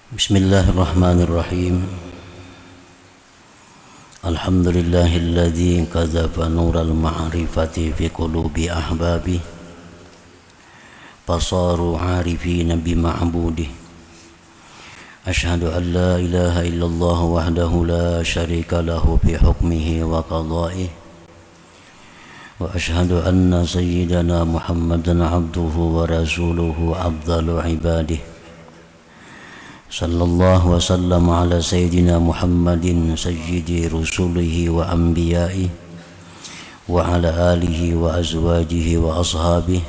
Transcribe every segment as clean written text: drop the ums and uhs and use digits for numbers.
Bismillahirrahmanirrahim. Alhamdulillahilladzi kadzafa nural ma'rifati fi qulubi ahbabi fasaru 'arifina bi ma'budi. Asyhadu an la ilaha illallah wahdahu la syarika lahu fi hukmihi wa qada'ihi wa asyhadu anna sayyidana Muhammadan 'abduhu wa rasuluhu afdalu 'ibadihi. Sallallahu wasallam ala sayyidina Muhammadin sayyidi rusulihi wa anbiya'ihi wa ala alihi wa azwajihi wa ashabihi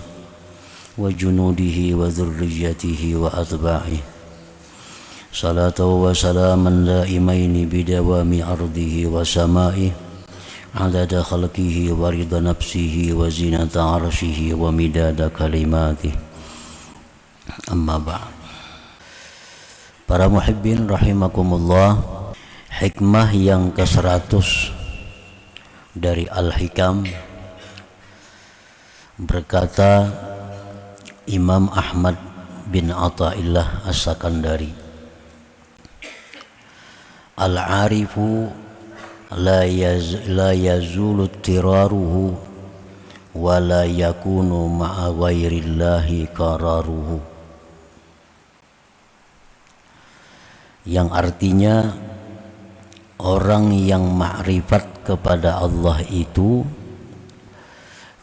wa junudihi wa dhurriyyatihi wa atba'ihi. Salatu wa salaman laimaini bidawami ardihi wa sama'ihi adada khalqihi wa rida nafsihi wa zinata arshihi wa midada kalimatihi. Amma ba'd. Para muhibbin rahimakumullah, hikmah yang ke-100 dari Al-Hikam berkata Imam Ahmad bin Athaillah As-Sakandari, Al-arifu la yazulu tiraruhu wa la yakunu ma'a ghairillahi qararuhu, yang artinya orang yang makrifat kepada Allah itu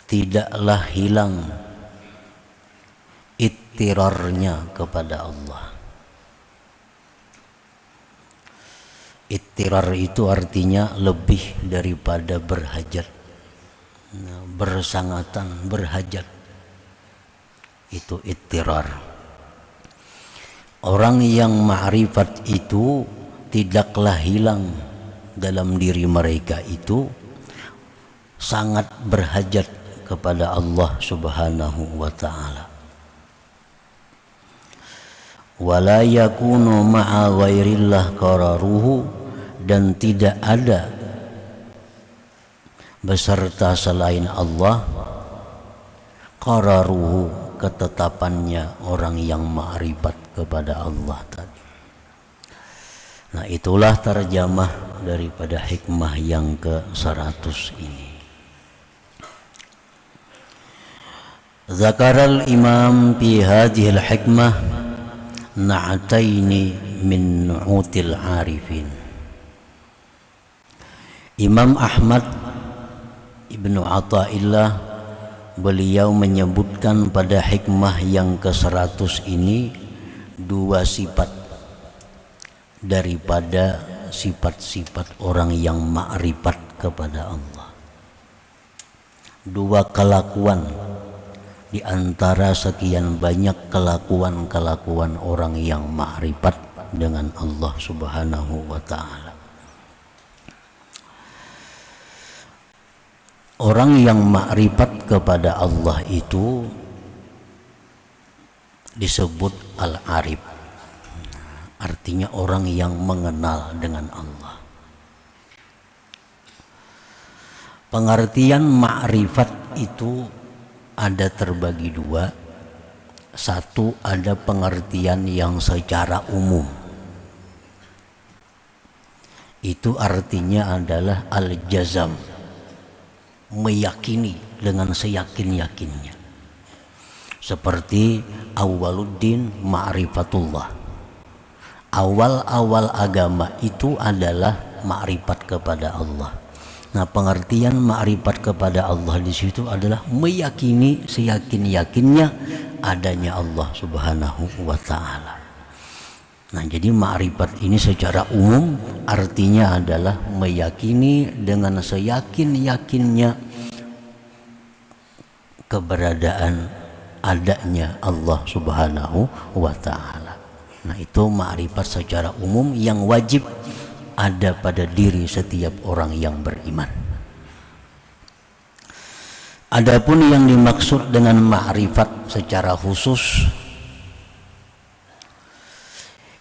tidaklah hilang ittirarnya kepada Allah. Ittirar itu artinya lebih daripada berhajat, bersangatan, berhajat, itu ittirar. Orang yang ma'rifat itu tidaklah hilang dalam diri mereka itu sangat berhajat kepada Allah Subhanahu wa ta'ala. Wala yakunu ma'a ghairillah qararuhu, dan tidak ada beserta selain Allah qararuhu, ketetapannya orang yang ma'rifat kepada Allah tadi. Nah, itulah terjemah daripada hikmah yang ke-100 ini. Zakaral imam fi hadhil hikmah na'ataini min nu'util arifin. Imam Ahmad Ibnu Athaillah beliau menyebutkan pada hikmah yang ke-100 ini dua sifat daripada sifat-sifat orang yang ma'rifat kepada Allah. Dua kelakuan di antara sekian banyak kelakuan-kelakuan orang yang ma'rifat dengan Allah Subhanahu wa ta'ala. Orang yang makrifat kepada Allah itu disebut al-arif, artinya orang yang mengenal dengan Allah. Pengertian makrifat itu ada terbagi dua. Satu, ada pengertian yang secara umum, itu artinya adalah al-jazam, meyakini dengan seyakin-yakinnya, seperti awwaluddin ma'rifatullah. Awal-awal agama itu adalah ma'rifat kepada Allah. Nah, pengertian ma'rifat kepada Allah di situ adalah meyakini seyakin-yakinnya adanya Allah Subhanahu wa ta'ala. Nah, jadi ma'rifat ini secara umum artinya adalah meyakini dengan seyakin-yakinnya keberadaan adanya Allah Subhanahu wa ta'ala. Nah, itu ma'rifat secara umum yang wajib ada pada diri setiap orang yang beriman. Adapun yang dimaksud dengan ma'rifat secara khusus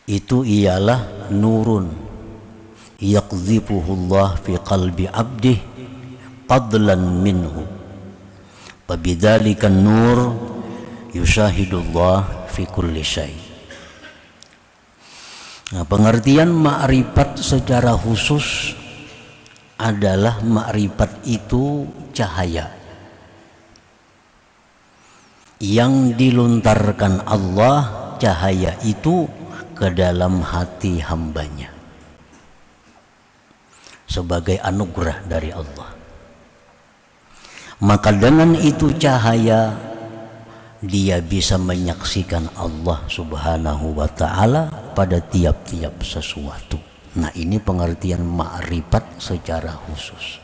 itu ialah nurun yaqdhifuhullah fi qalbi abdih fadlan minhu, wabidzalikan nur yushahidullah fi kulli syai. Nah, pengertian ma'rifat secara khusus adalah ma'rifat itu cahaya yang dilontarkan Allah, cahaya itu ke dalam hati hambanya sebagai anugerah dari Allah. Maka dengan itu cahaya dia bisa menyaksikan Allah Subhanahu wa ta'ala pada tiap-tiap sesuatu. Nah, ini pengertian ma'rifat secara khusus.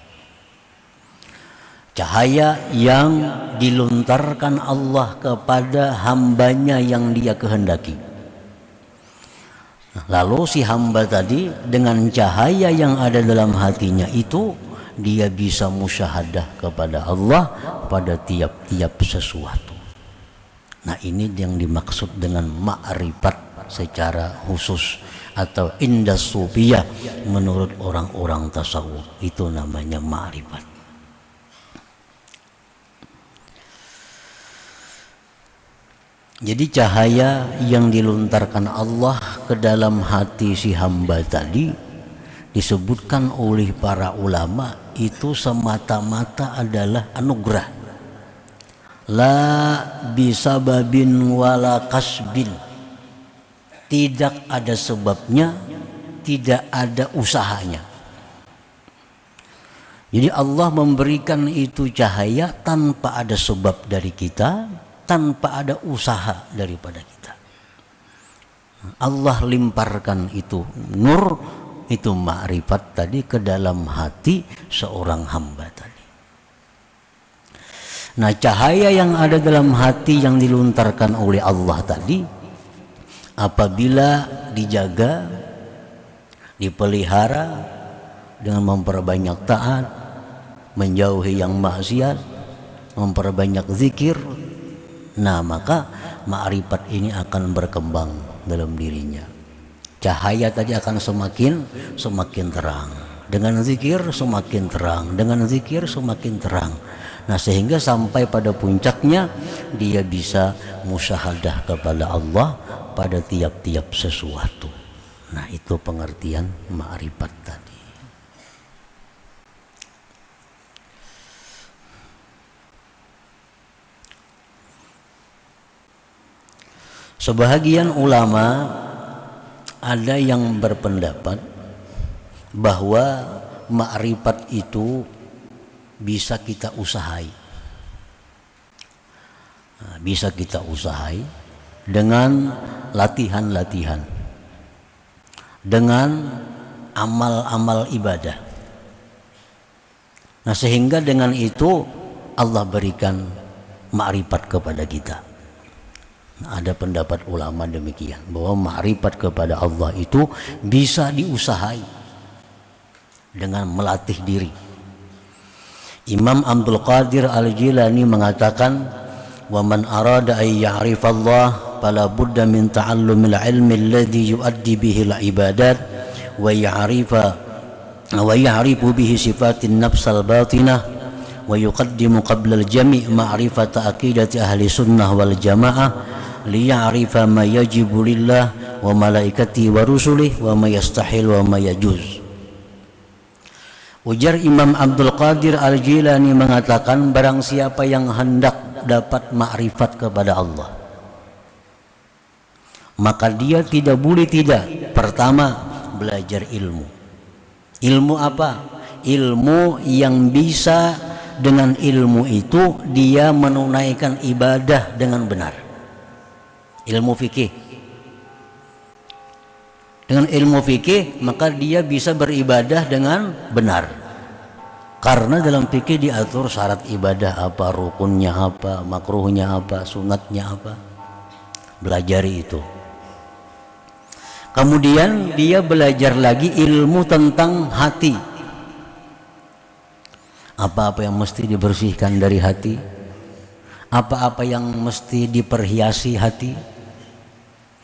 Cahaya yang dilontarkan Allah kepada hambanya yang dia kehendaki. Lalu si hamba tadi dengan cahaya yang ada dalam hatinya itu, dia bisa musyahadah kepada Allah pada tiap-tiap sesuatu. Nah, ini yang dimaksud dengan ma'rifat secara khusus atau indah sufiyah menurut orang-orang tasawuf, itu namanya ma'rifat. Jadi cahaya yang dilontarkan Allah ke dalam hati si hamba tadi disebutkan oleh para ulama itu semata-mata adalah anugerah. La bisababin wala kasbin. Tidak ada sebabnya, tidak ada usahanya. Jadi Allah memberikan itu cahaya tanpa ada sebab dari kita, tanpa ada usaha daripada kita. Allah limparkan itu nur, itu ma'rifat tadi ke dalam hati seorang hamba tadi. Nah, cahaya yang ada dalam hati yang dilontarkan oleh Allah tadi, apabila dijaga, dipelihara dengan memperbanyak taat, menjauhi yang maksiat, memperbanyak zikir, nah maka ma'rifat ini akan berkembang dalam dirinya. Cahaya tadi akan semakin terang. Dengan zikir semakin terang, dengan zikir semakin terang. Nah, sehingga sampai pada puncaknya dia bisa musyahadah kepada Allah pada tiap-tiap sesuatu. Nah, itu pengertian ma'rifat tadi. Sebahagian ulama ada yang berpendapat bahwa ma'rifat itu bisa kita usahai. Bisa kita usahai dengan latihan-latihan, dengan amal-amal ibadah. Nah, sehingga dengan itu Allah berikan ma'rifat kepada kita. Ada pendapat ulama demikian, bahwa ma'rifat kepada Allah itu bisa diusahai dengan melatih diri. Imam Abdul Qadir Al-Jilani mengatakan, wa man arada ay ya'rifallah fala budda min ta'allumil ilmi alladhi yuaddi bihi al-ibadat wa ya'rifu bihi sifatin nafs al-batinah wa yuqaddimu qabla al-jami' ma'rifata aqidati ahli sunnah wal jamaah liya'rifa ma yajibu lillah wa malaikati wa rusulih wa ma yastahil wa ma yajuz. Ujar Imam Abdul Qadir Al-Jilani mengatakan, barang siapa yang hendak dapat makrifat kepada Allah, maka dia tidak boleh tidak pertama belajar ilmu. Ilmu apa? Ilmu yang bisa dengan ilmu itu dia menunaikan ibadah dengan benar. Ilmu fikih. Dengan ilmu fikih maka dia bisa beribadah dengan benar. Karena dalam fikih diatur syarat ibadah apa, rukunnya apa, makruhnya apa, sunatnya apa. Belajari itu. Kemudian dia belajar lagi ilmu tentang hati. Apa-apa yang mesti dibersihkan dari hati, apa-apa yang mesti diperhiasi hati.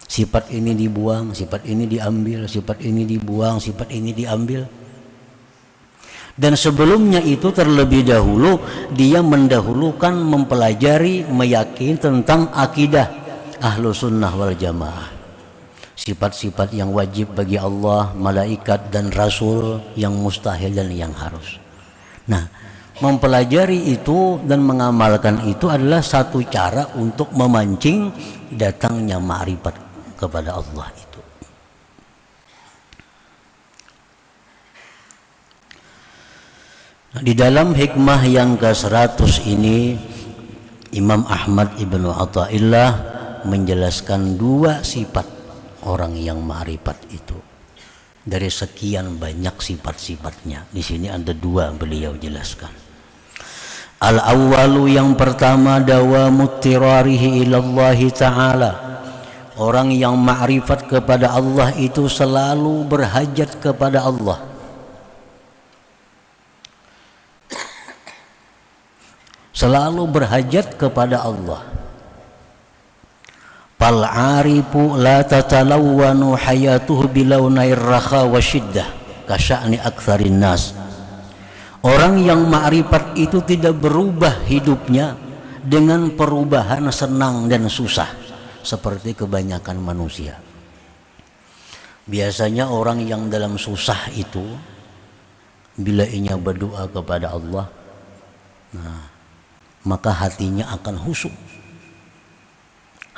Sifat ini dibuang, sifat ini diambil, sifat ini dibuang, sifat ini diambil. Dan sebelumnya itu terlebih dahulu dia mendahulukan mempelajari, meyakini tentang akidah Ahlus Sunnah wal Jamaah. sifat-sifat yang wajib bagi Allah, malaikat dan rasul, yang mustahil dan yang harus. Nah, mempelajari itu dan mengamalkan itu adalah satu cara untuk memancing datangnya ma'rifat kepada Allah itu. Nah, di dalam hikmah yang ke-100 ini Imam Ahmad Ibnu Athaillah menjelaskan 2 sifat orang yang ma'rifat itu. Dari sekian banyak sifat-sifatnya, di sini ada 2 beliau jelaskan. Al-awwalu, yang pertama, dawamut tirarihi ilallahi ta'ala. Orang yang ma'rifat kepada Allah itu selalu berhajat kepada Allah. Selalu berhajat kepada Allah. Fal arifu la tatalawwanu hayatuhu bilaunair rakha wa syiddah kasya'ni aktsarin nas. Orang yang ma'rifat itu tidak berubah hidupnya dengan perubahan senang dan susah seperti kebanyakan manusia. Biasanya orang yang dalam susah itu bila ia berdoa kepada Allah, nah, maka hatinya akan khusyuk.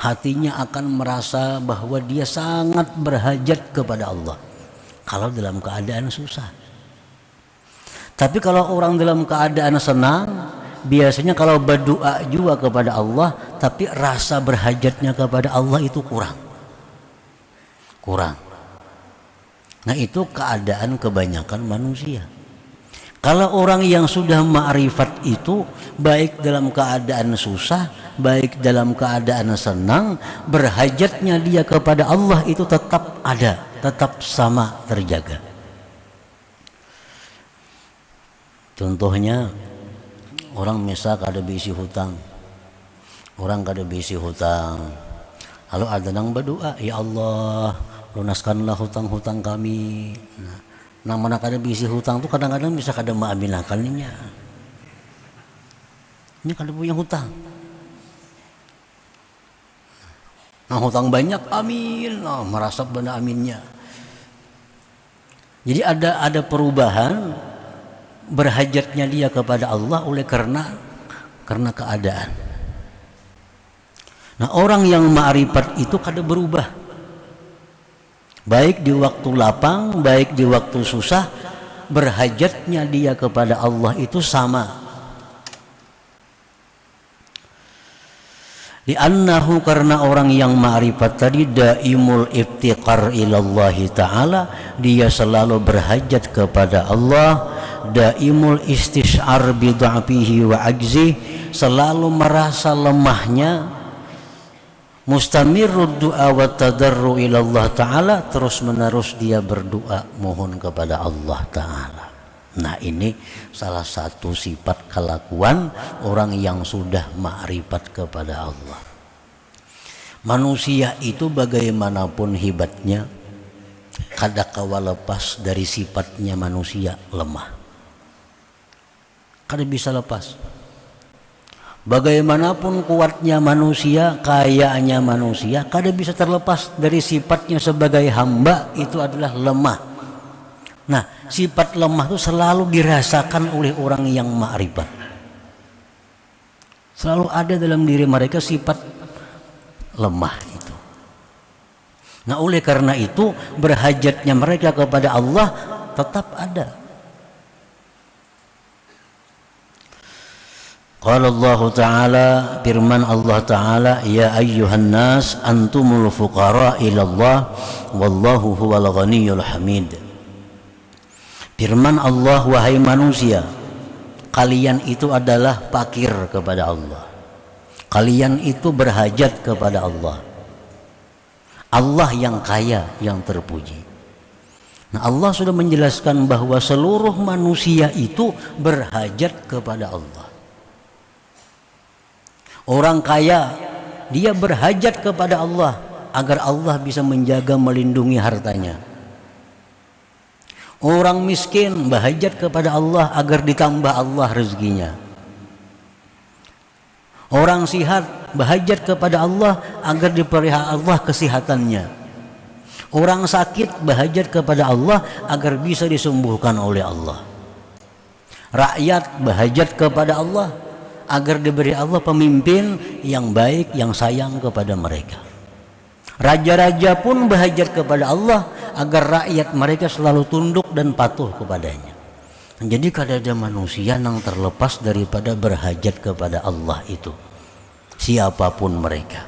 Hatinya akan merasa bahwa dia sangat berhajat kepada Allah kalau dalam keadaan susah. Tapi kalau orang dalam keadaan senang, biasanya kalau berdoa juga kepada Allah, tapi rasa berhajatnya kepada Allah itu kurang. Nah, itu keadaan kebanyakan manusia. Kalau orang yang sudah ma'rifat itu, baik dalam keadaan susah, baik dalam keadaan senang, berhajatnya dia kepada Allah itu tetap ada, tetap sama terjaga. Contohnya, orang misal kada bisi hutang, lalu ada yang berdoa, ya Allah, lunaskanlah hutang-hutang kami. Nah, mana kada bisi hutang tuh kadang-kadang bisa kada maaminakannya. Ini kada punya hutang. Nah, hutang banyak, amin. Nah, merasap benda aminnya. Jadi ada perubahan berhajatnya dia kepada Allah oleh karena keadaan. Nah, orang yang ma'rifat itu kada berubah. Baik di waktu lapang, baik di waktu susah, berhajatnya dia kepada Allah itu sama. Li'annahu, karena orang yang ma'rifat tadi daimul iftiqar ilallahi ta'ala, dia selalu berhajat kepada Allah, daimul istish'ar bid'afihi wa ajzih, selalu merasa lemahnya, mustamirud du'a wa tadarru ilallah ta'ala, terus menerus dia berdoa mohon kepada Allah ta'ala. Nah, ini salah satu sifat kelakuan orang yang sudah ma'rifat kepada Allah. Manusia itu bagaimanapun hebatnya, kada kawa lepas dari sifatnya manusia lemah. Kada bisa lepas. Bagaimanapun kuatnya manusia, kayanya manusia, kada bisa terlepas dari sifatnya sebagai hamba, itu adalah lemah. Nah, sifat lemah itu selalu dirasakan oleh orang yang ma'rifat. Selalu ada dalam diri mereka sifat lemah itu. Nah, oleh karena itu berhajatnya mereka kepada Allah tetap ada. Qala Allah Ta'ala, firman Allah Ta'ala, ya ayyuhan nas antumul fuqara ilallah wallahu huwal ghaniyyul hamid. Firman Allah, wahai manusia, kalian itu adalah fakir kepada Allah. Kalian itu berhajat kepada Allah. Allah yang kaya, yang terpuji. Nah, Allah sudah menjelaskan bahwa seluruh manusia itu berhajat kepada Allah. Orang kaya, dia berhajat kepada Allah agar Allah bisa menjaga, melindungi hartanya. Orang miskin berhajat kepada Allah agar ditambah Allah rezekinya. Orang sihat berhajat kepada Allah agar dipelihara Allah kesehatannya. Orang sakit berhajat kepada Allah agar bisa disembuhkan oleh Allah. Rakyat berhajat kepada Allah agar diberi Allah pemimpin yang baik, yang sayang kepada mereka. Raja-raja pun berhajat kepada Allah agar rakyat mereka selalu tunduk dan patuh kepadanya. Jadi kada ada manusia yang terlepas daripada berhajat kepada Allah itu, siapapun mereka.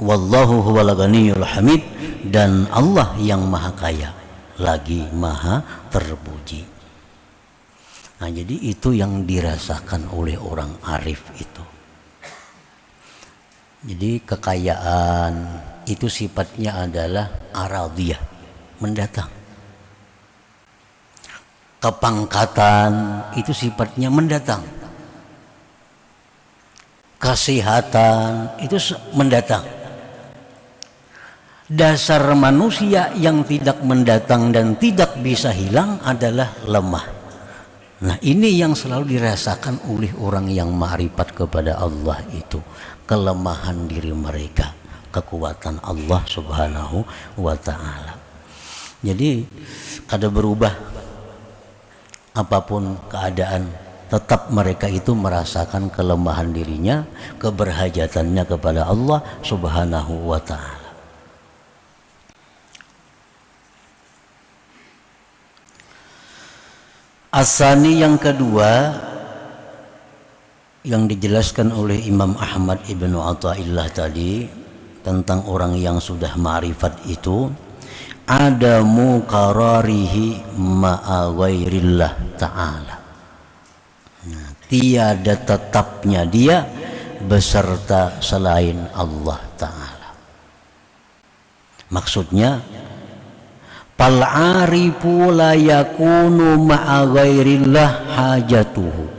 Wallahu huwal ghaniyul hamid, dan Allah yang maha kaya lagi maha terpuji. Nah, jadi itu yang dirasakan oleh orang arif itu. Jadi kekayaan itu sifatnya adalah aradiyah, mendatang. Kepangkatan itu sifatnya mendatang. Kesehatan itu mendatang. Dasar manusia yang tidak mendatang dan tidak bisa hilang adalah lemah. Nah, ini yang selalu dirasakan oleh orang yang ma'rifat kepada Allah itu, kelemahan diri mereka, kekuatan Allah Subhanahu wa ta'ala. Jadi kada berubah apapun keadaan, tetap mereka itu merasakan kelemahan dirinya, keberhajatannya kepada Allah Subhanahu wa ta'ala. Asani yang kedua yang dijelaskan oleh Imam Ahmad Ibnu Athaillah tadi tentang orang yang sudah ma'rifat itu, ada muqararihi ma'a ghairillah ta'ala. Nah, tiada tetapnya dia beserta selain Allah ta'ala. Maksudnya fal arifu la yakunu ma'a ghairillah hajatuhu.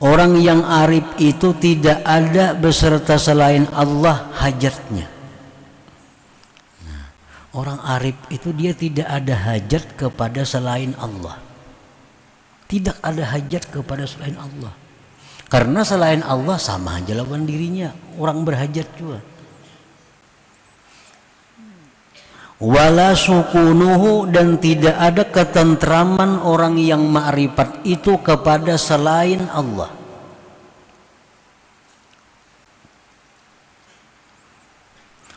Orang yang arif itu tidak ada beserta selain Allah hajatnya. Nah, orang arif itu dia tidak ada hajat kepada selain Allah. Tidak ada hajat kepada selain Allah. Karena selain Allah sama aja lawan dirinya, orang berhajat juga. Wala sukunuhu, dan tidak ada ketentraman orang yang ma'rifat itu kepada selain Allah.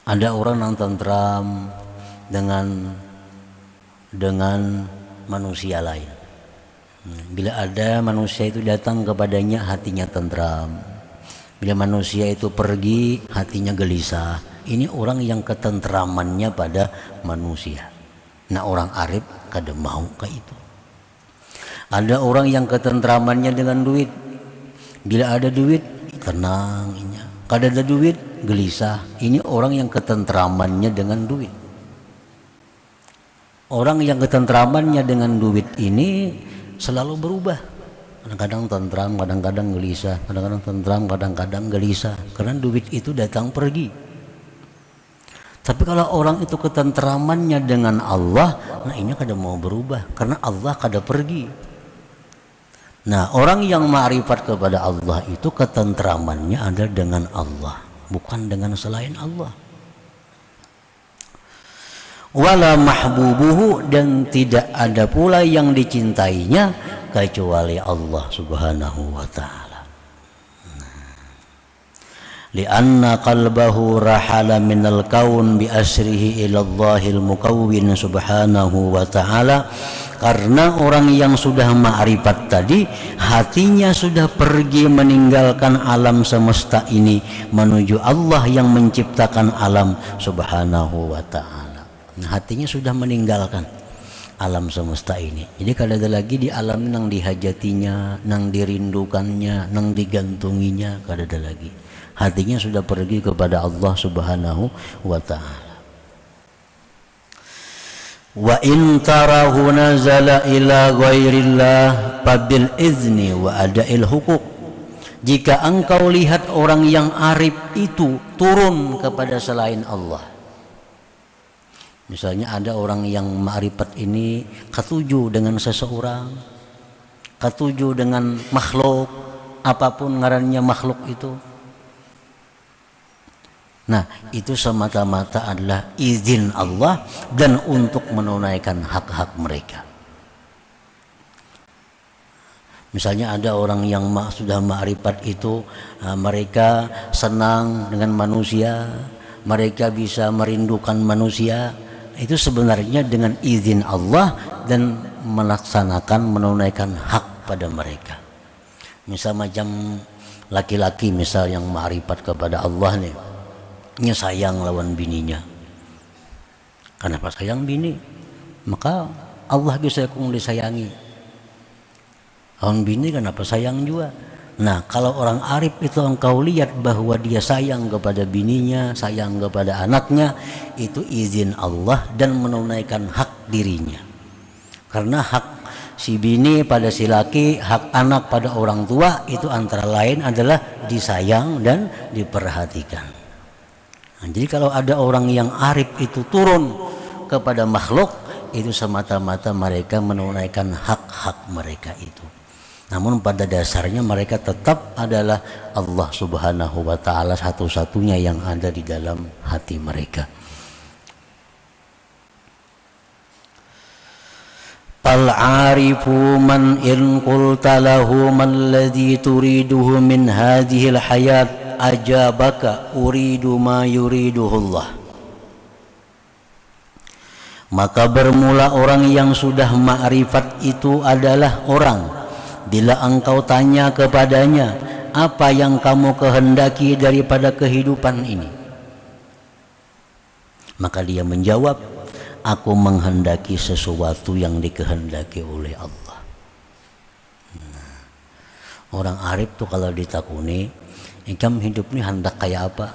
Ada orang yang tentram dengan manusia lain. Bila ada manusia itu datang kepadanya, hatinya tentram. Bila manusia itu pergi, hatinya gelisah. Ini orang yang ketentramannya pada manusia. Nah, orang arif kada mau kayak itu. Ada orang yang ketentramannya dengan duit. Bila ada duit, tenang. Kada ada duit, gelisah. Ini orang yang ketentramannya dengan duit. Orang yang ketentramannya dengan duit ini selalu berubah. Kadang-kadang tentram, kadang-kadang gelisah. Kadang-kadang tentram, kadang-kadang gelisah. Karena duit itu datang pergi. Tapi kalau orang itu ketentramannya dengan Allah, nah ini kada mau berubah karena Allah kada pergi. Nah, orang yang ma'rifat kepada Allah itu ketentramannya ada dengan Allah, bukan dengan selain Allah. Wala mahbubuhu, dan tidak ada pula yang dicintainya kecuali Allah Subhanahu wa ta'ala. Lianna qalbahu rahala minal kaun bi asrihi ilallahil mukawwin subhanahu wa ta'ala. Karena orang yang sudah ma'rifat tadi, hatinya sudah pergi meninggalkan alam semesta ini menuju Allah yang menciptakan alam subhanahu wa ta'ala. Hatinya sudah meninggalkan alam semesta ini. Jadi kalau ada lagi di alam nang dihajatinya, nang dirindukannya, nang digantunginya, kada ada lagi. Hatinya sudah pergi kepada Allah Subhanahu wa ta'ala. Wa in tarahu nazala ila ghairillah fabil izni wa ada'il hukuk. Jika engkau lihat orang yang arif itu turun kepada selain Allah. Misalnya ada orang yang ma'rifat ini ketuju dengan seseorang, ketuju dengan makhluk, apapun ngarannya makhluk itu. Nah, itu semata-mata adalah izin Allah dan untuk menunaikan hak-hak mereka. Misalnya ada orang yang sudah ma'rifat itu, mereka senang dengan manusia, mereka bisa merindukan manusia. Itu sebenarnya dengan izin Allah dan melaksanakan menunaikan hak pada mereka. Misal macam laki-laki misal yang ma'rifat kepada Allah nih, nya sayang lawan bininya. Kenapa sayang bini? Maka Allah bisa kung disayangi. Lawan bini kenapa sayang juga? Nah, kalau orang arif itu engkau lihat bahwa dia sayang kepada bininya, sayang kepada anaknya, itu izin Allah dan menunaikan hak dirinya. Karena hak si bini pada si laki, hak anak pada orang tua itu antara lain adalah disayang dan diperhatikan. Nah, jadi kalau ada orang yang arif itu turun kepada makhluk, itu semata-mata mereka menunaikan hak-hak mereka itu. Namun pada dasarnya mereka tetap adalah Allah Subhanahu wa ta'ala satu-satunya yang ada di dalam hati mereka. Fal-arifu man in qulta lahu man ladzi turiduhu min hadhil hayat ajabaka uridu ma yuriduhullah. Maka bermula orang yang sudah ma'rifat itu adalah orang, bila engkau tanya kepadanya, apa yang kamu kehendaki daripada kehidupan ini? Maka dia menjawab, aku menghendaki sesuatu yang dikehendaki oleh Allah. Orang arif tuh kalau ditakuni, ikam hidup ini hendak kayak apa?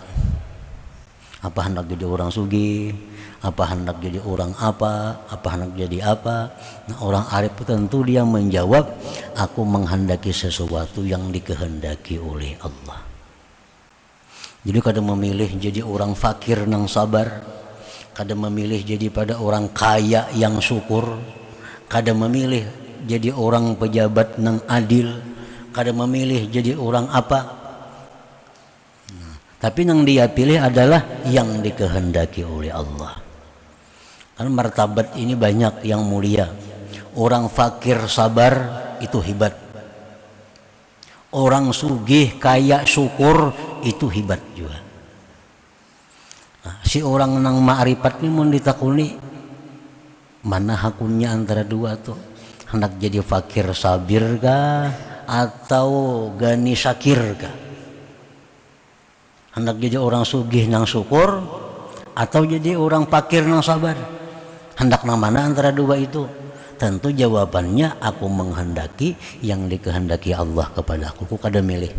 Apa hendak jadi orang sugih? Apa hendak jadi orang apa? Apa hendak jadi apa? Nah, orang arif itu tentu dia menjawab, aku menghendaki sesuatu yang dikehendaki oleh Allah. Jadi kadang memilih jadi orang fakir nang sabar, kadang memilih jadi pada orang kaya yang syukur, kadang memilih jadi orang pejabat nang adil, kadang memilih jadi orang apa. Tapi yang dia pilih adalah yang dikehendaki oleh Allah. Karena martabat ini banyak yang mulia. Orang fakir sabar itu hebat. Orang sugih kaya syukur itu hebat juga. Nah, si orang nang ma'rifat ini mau ditakuni, mana hakunnya antara dua tuh? Hendak jadi fakir sabir kah atau gani syakir kah? Hendak jadi orang sugih nang syukur atau jadi orang fakir nang sabar? Hendak nang mana antara dua itu? Tentu jawabannya aku menghendaki yang dikehendaki Allah kepada aku. Aku kada milih.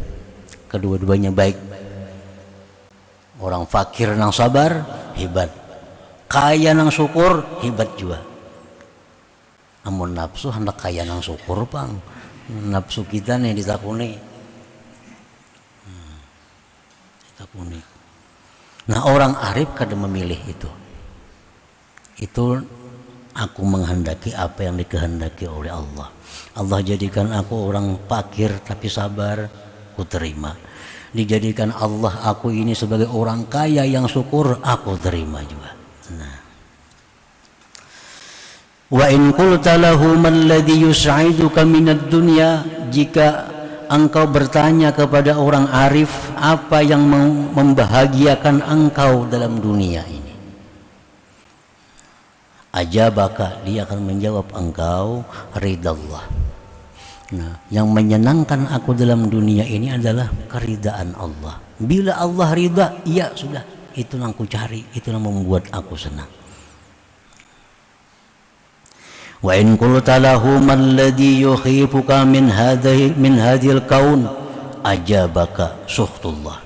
Kedua-duanya baik. Orang fakir nang sabar hebat, kaya nang syukur hebat juga. Amun nafsu hendak kaya nang syukur pang, nafsu kita nih ditakuni. Nah, orang arif kadang memilih itu. Itu aku menghendaki apa yang dikehendaki oleh Allah. Allah jadikan aku orang fakir tapi sabar, aku terima. Dijadikan Allah aku ini sebagai orang kaya yang syukur, aku terima juga. Nah, wa in qulta lahu man ladzi yus'iduka minad dunya, jika engkau bertanya kepada orang arif, apa yang membahagiakan engkau dalam dunia ini? Ajabaka, dia akan menjawab engkau ridallah. Nah, yang menyenangkan aku dalam dunia ini adalah keridaan Allah. Bila Allah ridha, ya sudah, itu yang aku cari, itu yang membuat aku senang. Wa in qulta lahu man ladzi yukhifuka min hadhil kaun ajabaka suhtullah.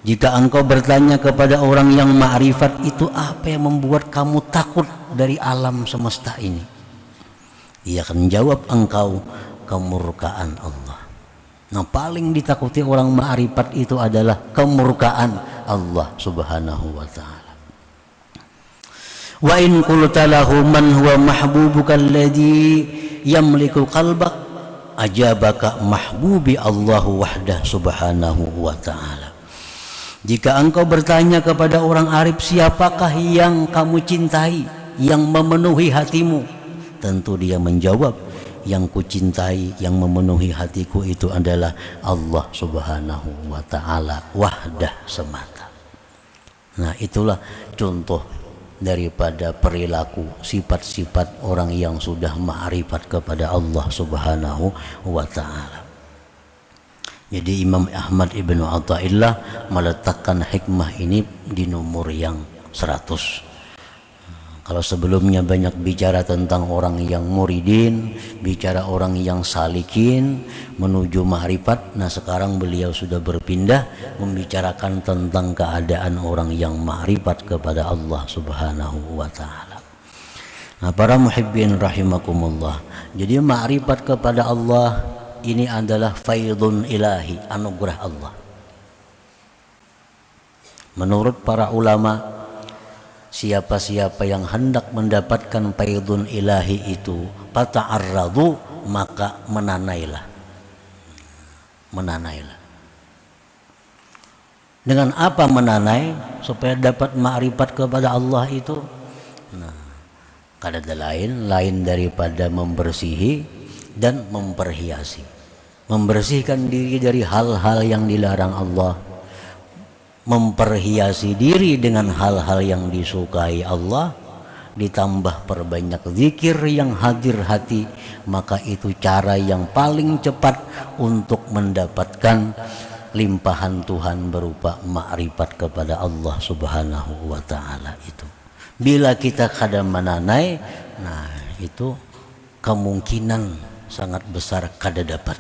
Jika engkau bertanya kepada orang yang ma'rifat, itu apa yang membuat kamu takut dari alam semesta ini? Dia akan jawab engkau kemurkaan Allah. Nah, paling ditakuti orang ma'rifat itu adalah kemurkaan Allah Subhanahu wa ta'ala. Wa in qulta lahu man huwa mahbubuka alladhi yamliku qalbak ajabaka mahbubi Allah wahdah subhanahu wa ta'ala. Jika engkau bertanya kepada orang arif, siapakah yang kamu cintai, yang memenuhi hatimu? Tentu dia menjawab, yang kucintai, yang memenuhi hatiku itu adalah Allah subhanahu wa ta'ala wahdah semata. Nah, itulah contoh daripada perilaku sifat-sifat orang yang sudah ma'rifat kepada Allah subhanahu wa ta'ala. Jadi Imam Ahmad Ibnu Athaillah meletakkan hikmah ini di nomor yang 100. Kalau sebelumnya banyak bicara tentang orang yang muridin, bicara orang yang salikin menuju ma'rifat, nah sekarang beliau sudah berpindah membicarakan tentang keadaan orang yang ma'rifat kepada Allah subhanahu wa ta'ala. Nah, para muhibbin rahimakumullah, jadi ma'rifat kepada Allah ini adalah faidun ilahi, anugerah Allah. Menurut para ulama, siapa-siapa yang hendak mendapatkan faidun ilahi itu, fata'arradu, maka menanailah. Menanailah. Dengan apa menanai supaya dapat ma'rifat kepada Allah itu? Nah, kada lain daripada membersihi dan memperhiasi. Membersihkan diri dari hal-hal yang dilarang Allah, memperhiasi diri dengan hal-hal yang disukai Allah, ditambah perbanyak zikir yang hadir hati, maka itu cara yang paling cepat untuk mendapatkan limpahan Tuhan berupa ma'rifat kepada Allah subhanahu wa ta'ala itu. Bila kita kada menanai, nah itu kemungkinan sangat besar kada dapat.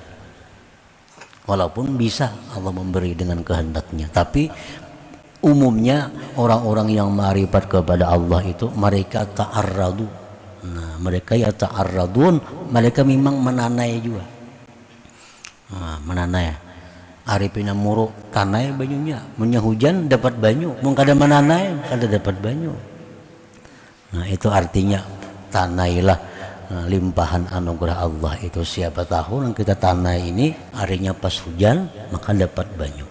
Walaupun bisa Allah memberi dengan kehendaknya, tapi umumnya orang-orang yang ma'rifat kepada Allah itu mereka ta'arradu. Nah, mereka ya ta'arradun, mereka memang menanai juga. Nah, menanai. Arifina muru tanai banyunya, munya hujan dapat banyu, mun kada menanai kada dapat banyu. Nah, itu artinya tanailah. Nah, limpahan anugerah Allah itu, siapa tahu yang kita tanai ini harinya pas hujan maka dapat banyu.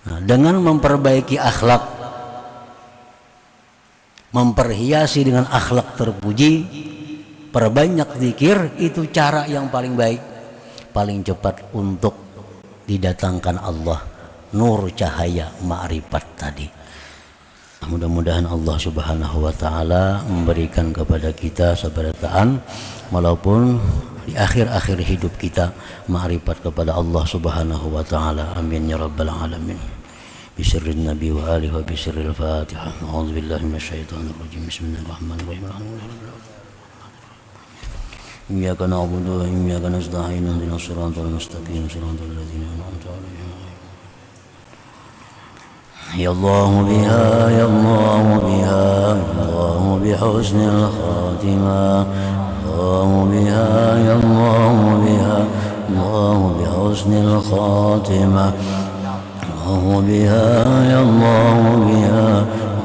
Nah, dengan memperbaiki akhlak, memperhiasi dengan akhlak terpuji, perbanyak zikir, itu cara yang paling baik, paling cepat untuk didatangkan Allah nur cahaya ma'rifat tadi. Mudah-mudahan Allah subhanahu wa ta'ala memberikan kepada kita sabarataan, walaupun di akhir-akhir hidup kita ma'rifat kepada Allah subhanahu wa ta'ala. Amin ya rabbal alamin. Bisirrin nabi wa alihi wa bisirril fatihah. A'udzu billahi minasyaitonir rajim. Bismillahirrahmanirrahim. Iyyaka na'budu wa iyyaka nasta'in. Ihdinas siratal mustaqim. Siratal ladzina an'amta 'alaihim. يا الله بها يا الله بها يا الله بحسن الخاتمة، الله بها يا الله بها الله بحسن الخاتمة، الله بها يا الله بها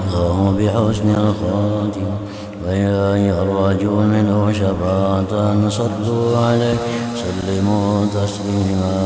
الله بحسن الخاتمة، ويا يرجو منه شفاعة صلوا عليه سلموا تسليما.